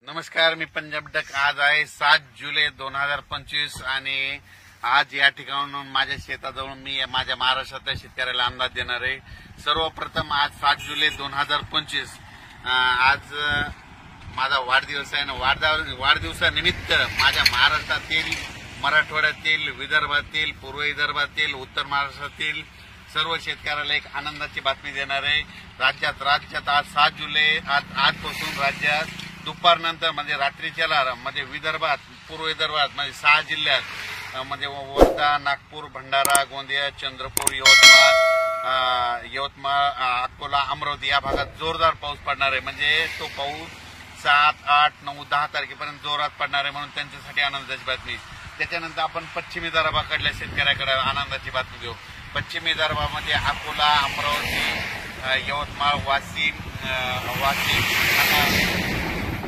नमस्कार, मी पंजाब डक। आज आहे 7 जुलै 2025 आणि आज या ठिकाणाहून माझ्या शेताजवळून मी माझ्या महाराष्ट्रातल्या शेतकऱ्याला अंदाज देणार आहे। सर्वप्रथम आज 7 जुलै 2025 आज माझा वाढदिवस आहे आणि वाढदिवसानिमित्त माझ्या महाराष्ट्रातील, मराठवाड्यातील, विदर्भातील, पूर्व विदर्भातील, उत्तर महाराष्ट्रातील सर्व शेतकऱ्याला एक आनंदाची बातमी देणार आहे। राज्यात आज 7 जुलै आजपासून राज्यात दुपारनंतर म्हणजे रात्रीच्या म्हणजे विदर्भात, पूर्व विदर्भात म्हणजे 6 जिल्ह्यात म्हणजे वर्धा, नागपूर, भंडारा, गोंदिया, चंद्रपूर, यवतमाळ, अकोला, अमरावती या भागात जोरदार पाऊस पडणार आहे। म्हणजे तो पाऊस 7, 8, 9, 10 तारखेपर्यंत जोरात पडणार आहे, म्हणून त्यांच्यासाठी आनंदाची बातमी। त्याच्यानंतर आपण पश्चिमी विदर्भाकडल्या शेतकऱ्याकडे आनंदाची बातमी देऊ। पश्चिमी विदर्भामध्ये अकोला, अमरावती, यवतमाळ, वाशिम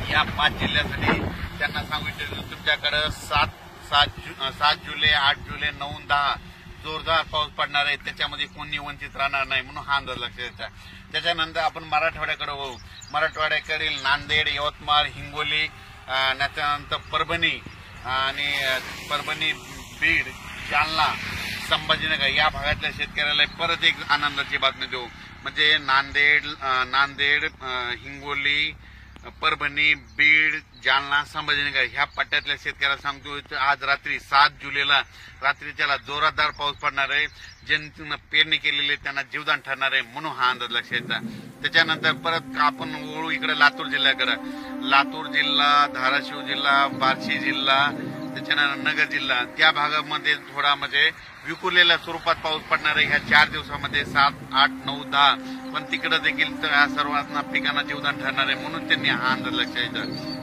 या 5 जिल्ह्यासाठी त्यांना सांगितलं तुमच्याकडे 7 जुलै, 8 जुलै, 9, 10 जोरदार पाऊस पडणार आहे। त्याच्यामध्ये कोणी वंचित राहणार नाही, म्हणून हा अंदाज लक्षात घ्यायचा। त्याच्यानंतर आपण मराठवाड्याकडे होऊ। मराठवाड्याकडील नांदेड, यवतमाळ, हिंगोली, त्याच्यानंतर परभणी, बीड, जालना, संभाजीनगर या भागातल्या शेतकऱ्याला परत एक आनंदाची बातमी देऊ। म्हणजे नांदेड, हिंगोली, परभणी, बीड, जालना, संभाजीनगर ह्या पट्ट्यातल्या शेतकऱ्याला सांगतो आज रात्री 7 जुलैला रात्रीच्याला जोरदार पाऊस पडणार आहे। ज्यांनी पेरणी केलेली त्यांना जीवदान ठरणार आहे, म्हणून हा अंदाज लक्षात। त्याच्यानंतर परत आपण वळू इकडे लातूर जिल्ह्याकडे। लातूर जिल्हा, धाराशिव जिल्हा, बार्शी जिल्हा, त्याच्यानंतर नगर जिल्हा त्या भागामध्ये थोडा म्हणजे विखुरलेल्या स्वरूपात पाऊस पडणार आहे ह्या 4 दिवसामध्ये 7, 8, 9, 10 पण तिकडे देखील सर्वांना पिकांना जीवदान ठरणार आहे, म्हणून त्यांनी हा अंदाज लक्षात घ्यायचा।